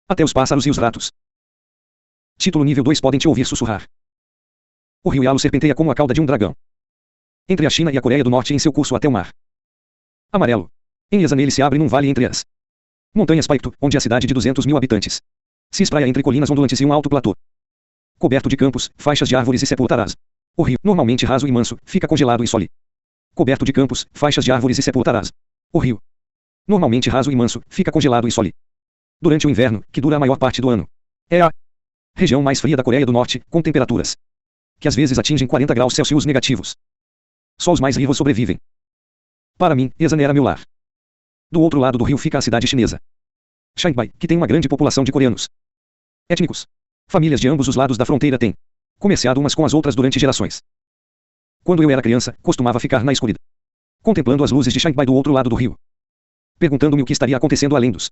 Até os pássaros e os ratos. Título nível 2 podem te ouvir sussurrar. O rio Yalu serpenteia como a cauda de um dragão. Entre a China e a Coreia do Norte em seu curso até o mar Amarelo. Em Yazan ele se abre num vale entre as montanhas Paektu, onde a cidade de 200.000 habitantes se espraia entre colinas ondulantes e um alto platô. Coberto de campos, faixas de árvores e sepultaras. O rio, normalmente raso e manso, fica congelado em soli. Coberto de campos, faixas de árvores e sepultaras. O rio, normalmente raso e manso, fica congelado em soli. Durante o inverno, que dura a maior parte do ano, é a região mais fria da Coreia do Norte, com temperaturas que às vezes atingem 40 graus Celsius negativos. Só os mais vivos sobrevivem. Para mim, Yazan era meu lar. Do outro lado do rio fica a cidade chinesa Shanghai, que tem uma grande população de coreanos étnicos. Famílias de ambos os lados da fronteira têm comerciado umas com as outras durante gerações. Quando eu era criança, costumava ficar na escuridão, contemplando as luzes de Shanghai do outro lado do rio, perguntando-me o que estaria acontecendo além dos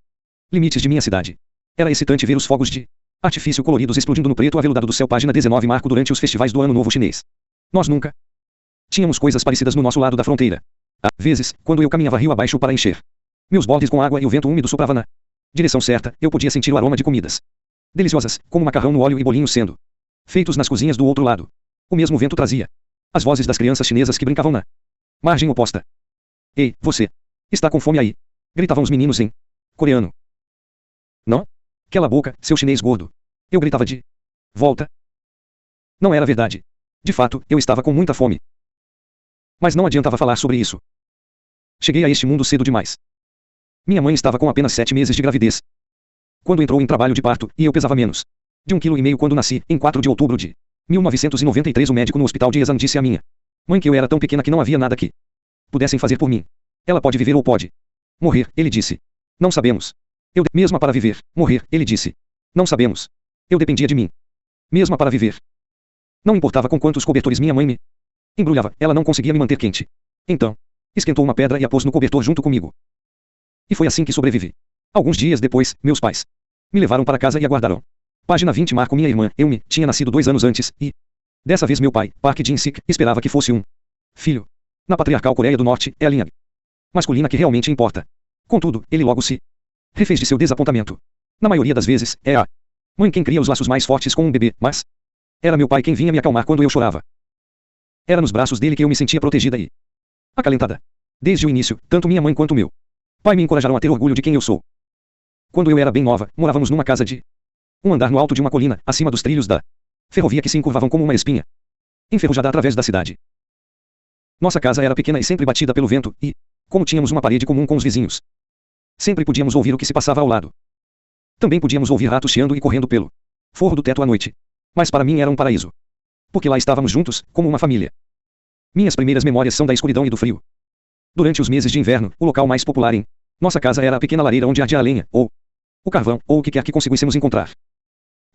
limites de minha cidade. Era excitante ver os fogos de artifício coloridos explodindo no preto aveludado do céu. Página 19 marco durante os festivais do Ano Novo Chinês. Nós nunca tínhamos coisas parecidas no nosso lado da fronteira. Às vezes, quando eu caminhava rio abaixo para encher meus bordes com água e o vento úmido soprava na direção certa, eu podia sentir o aroma de comidas deliciosas, como macarrão no óleo e bolinhos sendo feitos nas cozinhas do outro lado. O mesmo vento trazia as vozes das crianças chinesas que brincavam na margem oposta. Ei, você! Está com fome aí? Gritavam os meninos em coreano. Não? Cala a boca, seu chinês gordo! Eu gritava de volta. Não era verdade. De fato, eu estava com muita fome. Mas não adiantava falar sobre isso. Cheguei a este mundo cedo demais. Minha mãe estava com apenas 7 meses de gravidez quando entrou em trabalho de parto, e eu pesava menos de 1,5 kg quando nasci. Em 4 de outubro de 1993 o médico no hospital de Yazan disse à minha mãe que eu era tão pequena que não havia nada que pudessem fazer por mim. Ela pode viver ou pode morrer, ele disse. Não sabemos. Mesma para viver, morrer, ele disse. Não sabemos. Eu dependia de mim mesma para viver. Não importava com quantos cobertores minha mãe me embrulhava, ela não conseguia me manter quente. Então, esquentou uma pedra e a pôs no cobertor junto comigo. E foi assim que sobrevivi. Alguns dias depois, meus pais me levaram para casa e aguardaram. Página 20 marco minha irmã, Eumi, tinha nascido 2 anos antes, e dessa vez meu pai, Park Jin-sik, esperava que fosse um filho. Na patriarcal Coreia do Norte, é a linha masculina que realmente importa. Contudo, ele logo se refez de seu desapontamento. Na maioria das vezes, é a mãe quem cria os laços mais fortes com um bebê, mas era meu pai quem vinha me acalmar quando eu chorava. Era nos braços dele que eu me sentia protegida e acalentada. Desde o início, tanto minha mãe quanto meu pai me encorajaram a ter orgulho de quem eu sou. Quando eu era bem nova, morávamos numa casa de um andar no alto de uma colina, acima dos trilhos da ferrovia que se encurvavam como uma espinha enferrujada através da cidade. Nossa casa era pequena e sempre batida pelo vento, e, como tínhamos uma parede comum com os vizinhos, sempre podíamos ouvir o que se passava ao lado. Também podíamos ouvir ratos chiando e correndo pelo forro do teto à noite. Mas para mim era um paraíso. Porque lá estávamos juntos, como uma família. Minhas primeiras memórias são da escuridão e do frio. Durante os meses de inverno, o local mais popular em nossa casa era a pequena lareira onde ardia a lenha, ou o carvão, ou o que quer que conseguíssemos encontrar.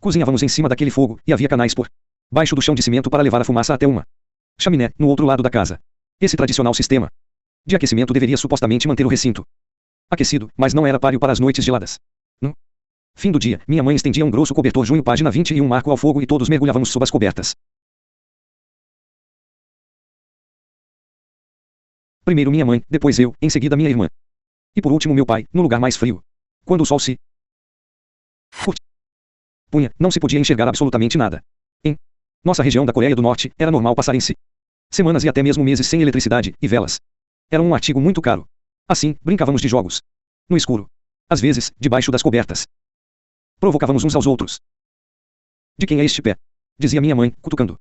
Cozinhávamos em cima daquele fogo, e havia canais por baixo do chão de cimento para levar a fumaça até uma chaminé, no outro lado da casa. Esse tradicional sistema de aquecimento deveria supostamente manter o recinto aquecido, mas não era páreo para as noites geladas. No fim do dia, minha mãe estendia um grosso cobertor. Junho, página 21 marco ao fogo e todos mergulhávamos sob as cobertas. Primeiro minha mãe, depois eu, em seguida minha irmã. E por último meu pai, no lugar mais frio. Quando o sol se punha, não se podia enxergar absolutamente nada. Em nossa região da Coreia do Norte, era normal passarem-se semanas e até mesmo meses sem eletricidade, e velas eram um artigo muito caro. Assim, brincávamos de jogos no escuro. Às vezes, debaixo das cobertas. Provocávamos uns aos outros. De quem é este pé? Dizia minha mãe, cutucando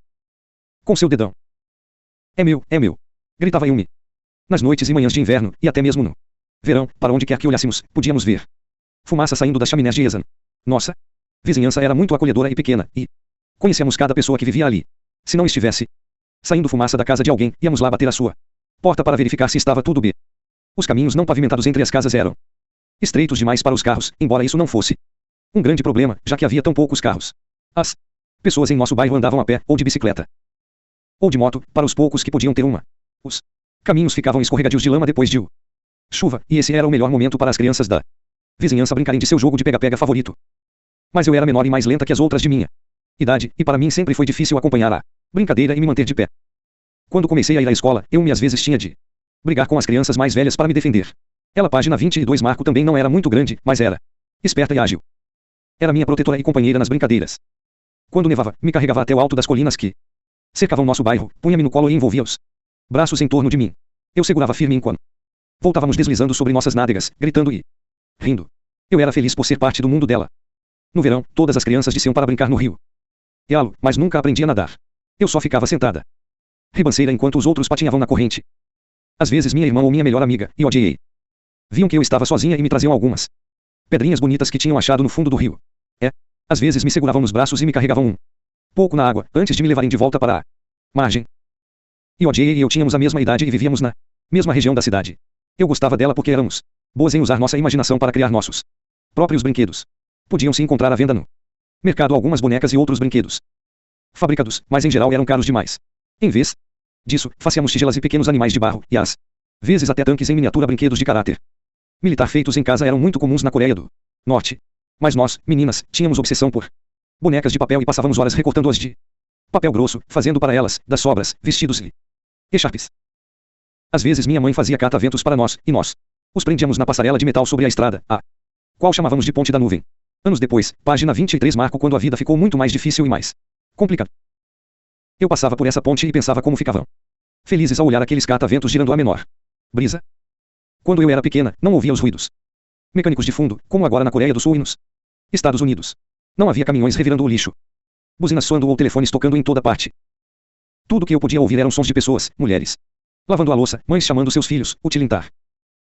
com seu dedão. É meu, gritava Yumi. Nas noites e manhãs de inverno, e até mesmo no verão, para onde quer que olhássemos, podíamos ver fumaça saindo das chaminés de Yazan. Nossa vizinhança era muito acolhedora e pequena, e conhecíamos cada pessoa que vivia ali. Se não estivesse saindo fumaça da casa de alguém, íamos lá bater a sua porta para verificar se estava tudo bem. Os caminhos não pavimentados entre as casas eram estreitos demais para os carros, embora isso não fosse um grande problema, já que havia tão poucos carros. As pessoas em nosso bairro andavam a pé, ou de bicicleta, ou de moto, para os poucos que podiam ter uma. Os caminhos ficavam escorregadios de lama depois de chuva, e esse era o melhor momento para as crianças da vizinhança brincarem de seu jogo de pega-pega favorito. Mas eu era menor e mais lenta que as outras de minha idade, e para mim sempre foi difícil acompanhar a brincadeira e me manter de pé. Quando comecei a ir à escola, eu às vezes tinha de brigar com as crianças mais velhas para me defender. Ela, página 22 marco também não era muito grande, mas era esperta e ágil. Era minha protetora e companheira nas brincadeiras. Quando nevava, me carregava até o alto das colinas que cercavam nosso bairro, punha-me no colo e envolvia os braços em torno de mim. Eu segurava firme enquanto voltávamos deslizando sobre nossas nádegas, gritando e rindo. Eu era feliz por ser parte do mundo dela. No verão, todas as crianças desciam para brincar no rio. Mas nunca aprendi a nadar. Eu só ficava sentada, ribanceira enquanto os outros patinhavam na corrente. Às vezes minha irmã ou minha melhor amiga, e odiei. Viam que eu estava sozinha e me traziam algumas pedrinhas bonitas que tinham achado no fundo do rio. Às vezes me seguravam nos braços e me carregavam um pouco na água, antes de me levarem de volta para a margem. E eu tínhamos a mesma idade e vivíamos na mesma região da cidade. Eu gostava dela porque éramos boas em usar nossa imaginação para criar nossos próprios brinquedos. Podiam-se encontrar à venda no mercado algumas bonecas e outros brinquedos fabricados, mas em geral eram caros demais. Em vez disso, fazíamos tigelas e pequenos animais de barro, e às vezes até tanques em miniatura, brinquedos de caráter militar feitos em casa eram muito comuns na Coreia do Norte. Mas nós, meninas, tínhamos obsessão por bonecas de papel e passávamos horas recortando-as de papel grosso, fazendo para elas, das sobras, vestidos e echarpes. Às vezes minha mãe fazia cata-ventos para nós, e nós os prendíamos na passarela de metal sobre a estrada, a qual chamávamos de Ponte da Nuvem. Anos depois, página 23, marco quando a vida ficou muito mais difícil e mais complicada. Eu passava por essa ponte e pensava como ficavam felizes ao olhar aqueles cata-ventos girando a menor brisa. Quando eu era pequena, não ouvia os ruídos mecânicos de fundo, como agora na Coreia do Sul e nos Estados Unidos. Não havia caminhões revirando o lixo, buzinas soando ou telefones tocando em toda parte. Tudo que eu podia ouvir eram sons de pessoas, mulheres lavando a louça, mães chamando seus filhos, o tilintar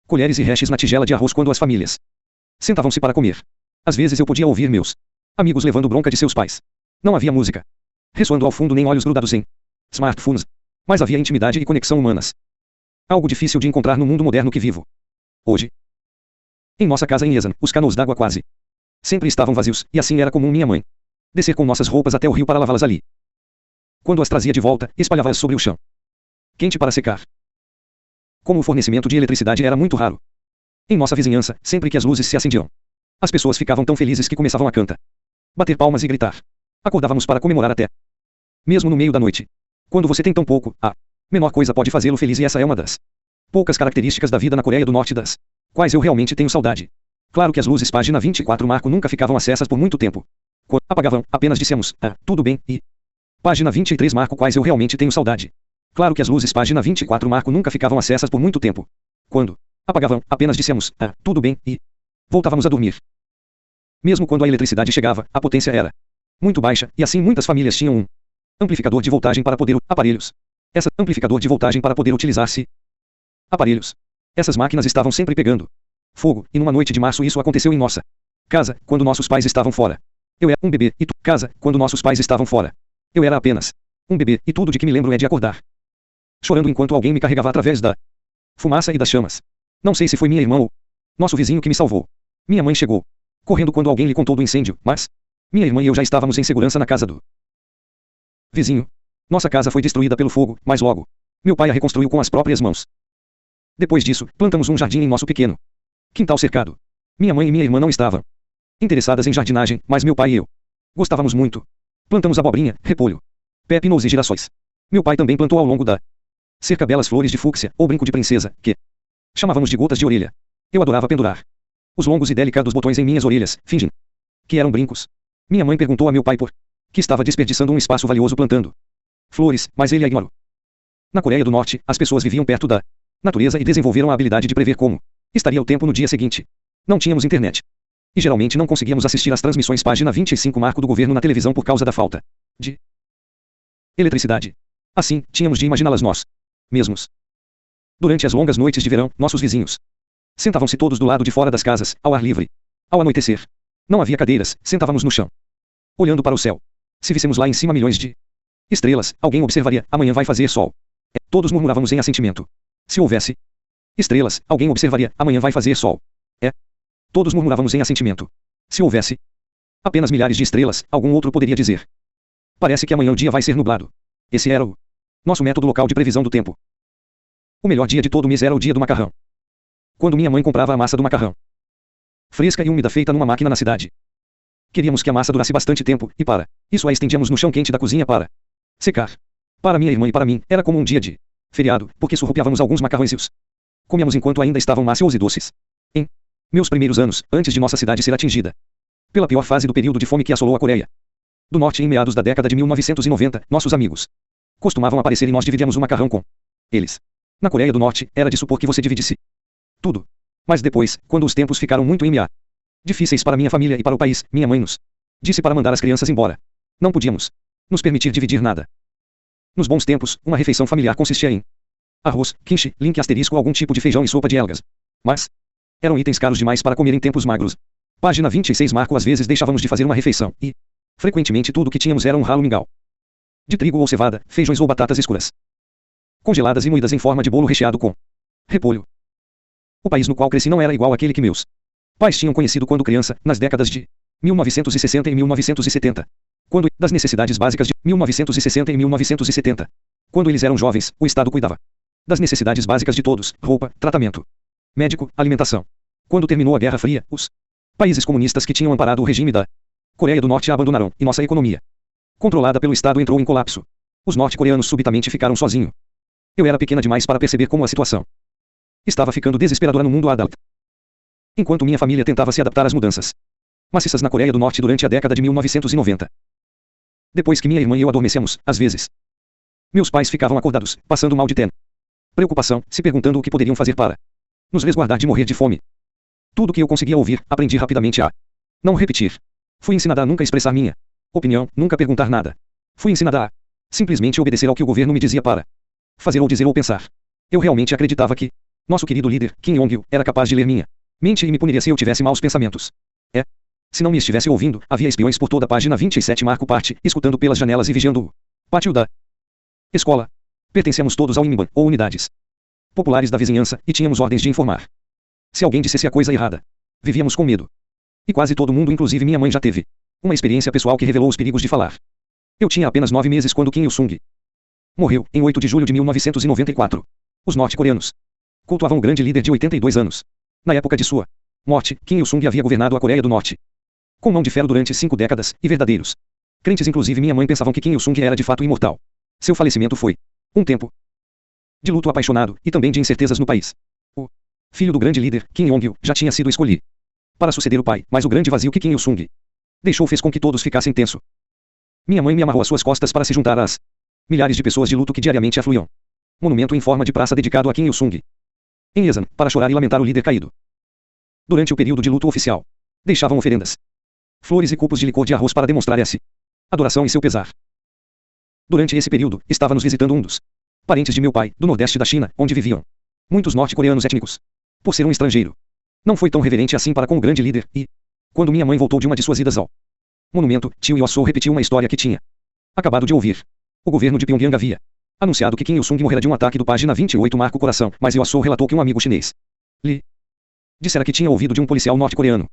colheres e restes na tigela de arroz quando as famílias sentavam-se para comer. Às vezes eu podia ouvir meus amigos levando bronca de seus pais. Não havia música ressoando ao fundo nem olhos grudados em smartphones, mas havia intimidade e conexão humanas. Algo difícil de encontrar no mundo moderno que vivo hoje. Em nossa casa em Esan, os canoas d'água quase sempre estavam vazios, e assim era comum minha mãe descer com nossas roupas até o rio para lavá-las ali. Quando as trazia de volta, espalhava-as sobre o chão quente para secar. Como o fornecimento de eletricidade era muito raro em nossa vizinhança, sempre que as luzes se acendiam, as pessoas ficavam tão felizes que começavam a cantar, bater palmas e gritar. Acordávamos para comemorar até mesmo no meio da noite. Quando você tem tão pouco, a menor coisa pode fazê-lo feliz, e essa é uma das poucas características da vida na Coreia do Norte das quais eu realmente tenho saudade. Claro que as luzes página 24 marco nunca ficavam acesas por muito tempo. Quando apagavam, apenas dissemos, tudo bem, e página 23 marco quais eu realmente tenho saudade. Claro que as luzes página 24 marco nunca ficavam acesas por muito tempo. Quando apagavam, apenas dissemos, tudo bem, e voltávamos a dormir. Mesmo quando a eletricidade chegava, a potência era muito baixa, e assim muitas famílias tinham um amplificador de voltagem para poder aparelhos. Essa amplificador de voltagem para poder utilizar-se aparelhos. Essas máquinas estavam sempre pegando fogo, e numa noite de março isso aconteceu em nossa casa, quando nossos pais estavam fora. Eu era um bebê, e casa, quando nossos pais estavam fora. Eu era apenas um bebê, e tudo de que me lembro é de acordar chorando enquanto alguém me carregava através da fumaça e das chamas. Não sei se foi minha irmã ou nosso vizinho que me salvou. Minha mãe chegou correndo quando alguém lhe contou do incêndio, mas minha irmã e eu já estávamos em segurança na casa do vizinho. Nossa casa foi destruída pelo fogo, mas logo meu pai a reconstruiu com as próprias mãos. Depois disso, plantamos um jardim em nosso pequeno quintal cercado. Minha mãe e minha irmã não estavam interessadas em jardinagem, mas meu pai e eu gostávamos muito. Plantamos abobrinha, repolho, pepinos e girassóis. Meu pai também plantou ao longo da cerca belas flores de fúcsia, ou brinco de princesa, que chamávamos de gotas de orelha. Eu adorava pendurar os longos e delicados botões em minhas orelhas, fingindo que eram brincos. Minha mãe perguntou a meu pai por que estava desperdiçando um espaço valioso plantando flores, mas ele a ignorou. Na Coreia do Norte, as pessoas viviam perto da natureza e desenvolveram a habilidade de prever como estaria o tempo no dia seguinte. Não tínhamos internet. E geralmente não conseguíamos assistir às transmissões página 25 marco do governo na televisão por causa da falta de eletricidade. Assim, tínhamos de imaginá-las nós mesmos. Durante as longas noites de verão, nossos vizinhos sentavam-se todos do lado de fora das casas, ao ar livre. Ao anoitecer, não havia cadeiras, sentávamos no chão, olhando para o céu. Se víssemos lá em cima milhões de estrelas, alguém observaria, amanhã vai fazer sol. Todos murmurávamos em assentimento. Se houvesse estrelas, alguém observaria, amanhã vai fazer sol. Todos murmurávamos em assentimento. Se houvesse apenas milhares de estrelas, algum outro poderia dizer, parece que amanhã o dia vai ser nublado. Esse era o nosso método local de previsão do tempo. O melhor dia de todo o mês era o dia do macarrão. Quando minha mãe comprava a massa do macarrão, fresca e úmida feita numa máquina na cidade. Queríamos que a massa durasse bastante tempo, e para isso a estendíamos no chão quente da cozinha para secar. Para minha irmã e para mim, era como um dia de feriado, porque surrupiávamos alguns macarrões e os comíamos enquanto ainda estavam macios e doces. Em meus primeiros anos, antes de nossa cidade ser atingida Pela pior fase do período de fome que assolou a Coreia do Norte em meados da década de 1990, nossos amigos costumavam aparecer e nós dividíamos o macarrão com eles. Na Coreia do Norte, era de supor que você dividisse tudo. Mas depois, quando os tempos ficaram muito difíceis para minha família e para o país, minha mãe nos disse para mandar as crianças embora. Não podíamos nos permitir dividir nada. Nos bons tempos, uma refeição familiar consistia em arroz, quiche, link asterisco algum tipo de feijão e sopa de algas. Mas eram itens caros demais para comer em tempos magros. Página 26 marco às vezes deixávamos de fazer uma refeição e frequentemente tudo o que tínhamos era um ralo mingau de trigo ou cevada, feijões ou batatas escuras, congeladas e moídas em forma de bolo recheado com repolho. O país no qual cresci não era igual àquele que meus pais tinham conhecido quando criança, nas décadas de 1960 e 1970. Quando, das necessidades básicas de 1960 e 1970. Quando eles eram jovens, o Estado cuidava das necessidades básicas de todos, roupa, tratamento médico, alimentação. Quando terminou a Guerra Fria, os países comunistas que tinham amparado o regime da Coreia do Norte a abandonaram, e nossa economia, controlada pelo Estado, entrou em colapso. Os norte-coreanos subitamente ficaram sozinhos. Eu era pequena demais para perceber como a situação estava ficando desesperadora no mundo adulto. Enquanto minha família tentava se adaptar às mudanças maciças na Coreia do Norte durante a década de 1990. Depois que minha irmã e eu adormecemos, às vezes, meus pais ficavam acordados, passando mal de preocupação, se perguntando o que poderiam fazer para nos resguardar de morrer de fome. Tudo que eu conseguia ouvir, aprendi rapidamente a não repetir. Fui ensinada a nunca expressar minha opinião, nunca perguntar nada. Fui ensinada a simplesmente obedecer ao que o governo me dizia para fazer ou dizer ou pensar. Eu realmente acreditava que nosso querido líder, Kim Jong-il, era capaz de ler minha mente e me puniria se eu tivesse maus pensamentos. Se não me estivesse ouvindo, havia espiões por toda a página 27 marco parte, escutando pelas janelas e vigiando o pátio da escola. Pertencemos todos ao Inban, ou unidades populares da vizinhança, e tínhamos ordens de informar se alguém dissesse a coisa errada. Vivíamos com medo. E quase todo mundo, inclusive minha mãe, já teve uma experiência pessoal que revelou os perigos de falar. Eu tinha apenas 9 meses quando Kim Il-sung morreu, em 8 de julho de 1994. Os norte-coreanos cultuavam o grande líder de 82 anos. Na época de sua morte, Kim Il-sung havia governado a Coreia do Norte com mão de ferro durante 5 décadas, e verdadeiros crentes, inclusive minha mãe, pensavam que Kim Il-sung era de fato imortal. Seu falecimento foi um tempo de luto apaixonado, e também de incertezas no país. O filho do grande líder, Kim Jong-il, já tinha sido escolhido para suceder o pai, mas o grande vazio que Kim Il-sung deixou fez com que todos ficassem tenso. Minha mãe me amarrou às suas costas para se juntar às milhares de pessoas de luto que diariamente afluíam. Monumento em forma de praça dedicado a Kim Il-sung em Yesan, para chorar e lamentar o líder caído. Durante o período de luto oficial, deixavam oferendas, flores e copos de licor de arroz para demonstrar essa adoração e seu pesar. Durante esse período, estava nos visitando um dos parentes de meu pai, do nordeste da China, onde viviam muitos norte-coreanos étnicos. Por ser um estrangeiro, não foi tão reverente assim para com o grande líder, e quando minha mãe voltou de uma de suas idas ao monumento, tio Yossou repetiu uma história que tinha acabado de ouvir. O governo de Pyongyang havia anunciado que Kim Il-sung morrera de um ataque do página 28 marco coração, mas Yossou relatou que um amigo chinês lhe dissera que tinha ouvido de um policial norte-coreano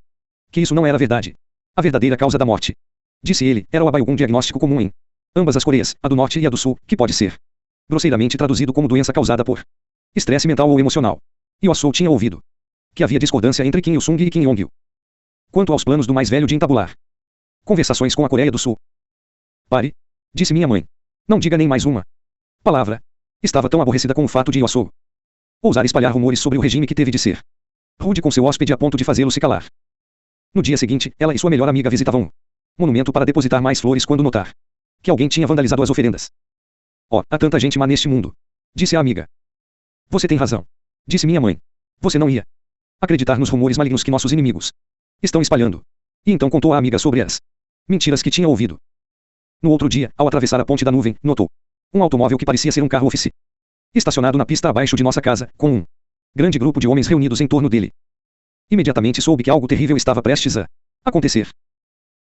que isso não era verdade. A verdadeira causa da morte, disse ele, era o abaigum, diagnóstico comum em ambas as Coreias, a do Norte e a do Sul, que pode ser grosseiramente traduzido como doença causada por estresse mental ou emocional. Yossou tinha ouvido que havia discordância entre Kim Il-sung e Kim Jong-il quanto aos planos do mais velho de entabular conversações com a Coreia do Sul. Pare, disse minha mãe. Não diga nem mais uma palavra. Estava tão aborrecida com o fato de Yossou ousar espalhar rumores sobre o regime que teve de ser rude com seu hóspede a ponto de fazê-lo se calar. No dia seguinte, ela e sua melhor amiga visitavam um monumento para depositar mais flores quando notar que alguém tinha vandalizado as oferendas. Oh, há tanta gente má neste mundo, disse a amiga. Você tem razão, disse minha mãe. Você não ia acreditar nos rumores malignos que nossos inimigos estão espalhando. E então contou à amiga sobre as mentiras que tinha ouvido. No outro dia, ao atravessar a ponte da nuvem, notou um automóvel que parecia ser um carro ofício estacionado na pista abaixo de nossa casa, com um grande grupo de homens reunidos em torno dele. Imediatamente soube que algo terrível estava prestes a acontecer.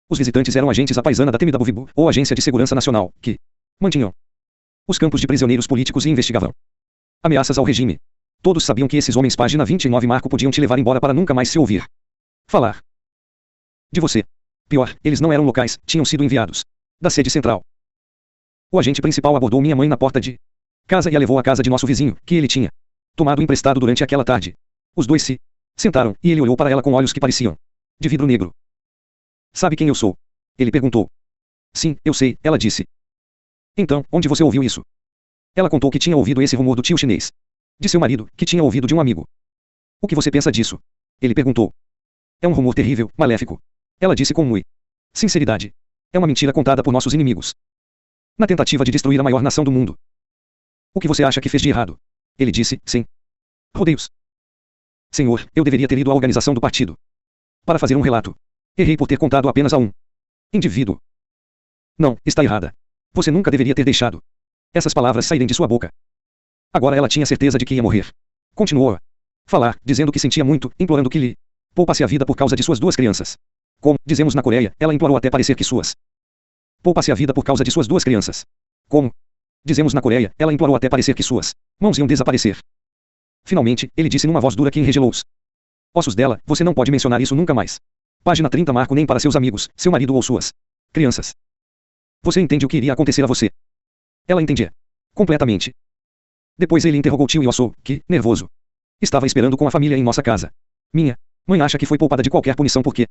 Os visitantes eram agentes à paisana da temida Buvibu, ou Agência de Segurança Nacional, que mantinham os campos de prisioneiros políticos e investigavam ameaças ao regime. Todos sabiam que esses homens, página 29 marco, podiam te levar embora para nunca mais se ouvir falar de você. Pior, eles não eram locais, tinham sido enviados da sede central. O agente principal abordou minha mãe na porta de casa e a levou à casa de nosso vizinho, que ele tinha tomado emprestado durante aquela tarde. Os dois se sentaram, e ele olhou para ela com olhos que pareciam de vidro negro. Sabe quem eu sou? Ele perguntou. Sim, eu sei, ela disse. Então, onde você ouviu isso? Ela contou que tinha ouvido esse rumor do tio chinês de seu marido, que tinha ouvido de um amigo. O que você pensa disso? Ele perguntou. É um rumor terrível, maléfico. Ela disse com sinceridade. É uma mentira contada por nossos inimigos. Na tentativa de destruir a maior nação do mundo. O que você acha que fez de errado? Ele disse, sem rodeios. Senhor, eu deveria ter ido à organização do partido. Para fazer um relato. Errei por ter contado apenas a um indivíduo. Não, está errada. Você nunca deveria ter deixado essas palavras saírem de sua boca. Agora ela tinha certeza de que ia morrer. Continuou a falar, dizendo que sentia muito, implorando que lhe poupasse a vida por causa de suas duas crianças. Como dizemos na Coreia, ela implorou até parecer que suas poupasse a vida por causa de suas duas crianças. Como dizemos na Coreia, ela implorou até parecer que suas mãos iam desaparecer. Finalmente, ele disse numa voz dura que enregelou os ossos dela, você não pode mencionar isso nunca mais. Página 30 Marco nem para seus amigos, seu marido ou suas crianças. Você entende o que iria acontecer a você? Ela entendia. Completamente. Depois ele interrogou tio Yossou, que, nervoso, estava esperando com a família em nossa casa. Minha mãe acha que foi poupada de qualquer punição porque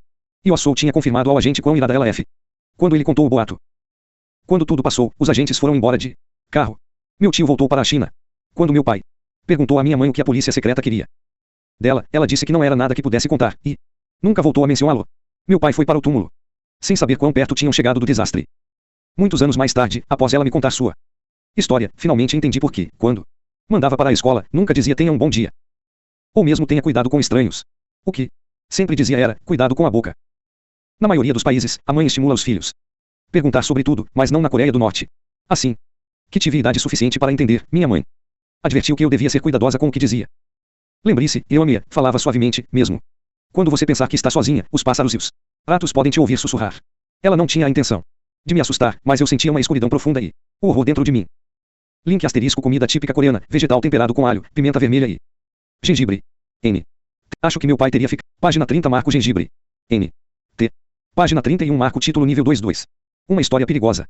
Yossou tinha confirmado ao agente quão irada ela é. Quando ele contou o boato. Quando tudo passou, os agentes foram embora de carro. Meu tio voltou para a China. Quando meu pai perguntou à minha mãe o que a polícia secreta queria dela, ela disse que não era nada que pudesse contar, e nunca voltou a mencioná-lo. Meu pai foi para o túmulo, sem saber quão perto tinham chegado do desastre. Muitos anos mais tarde, após ela me contar sua história, finalmente entendi por que, quando mandava para a escola, nunca dizia tenha um bom dia. Ou mesmo tenha cuidado com estranhos. O que sempre dizia era, cuidado com a boca. Na maioria dos países, a mãe estimula os filhos perguntar sobre tudo, mas não na Coreia do Norte. Assim que tive idade suficiente para entender, minha mãe advertiu que eu devia ser cuidadosa com o que dizia. Lembre-se, eu amei, falava suavemente, mesmo quando você pensar que está sozinha, os pássaros e os ratos podem te ouvir sussurrar. Ela não tinha a intenção de me assustar, mas eu sentia uma escuridão profunda e o horror dentro de mim. Link asterisco comida típica coreana, vegetal temperado com alho, pimenta vermelha e gengibre. N. Acho que meu pai teria ficado. Página 30 Marco gengibre. N. T. Página 31 Marco título nível 22. Uma história perigosa.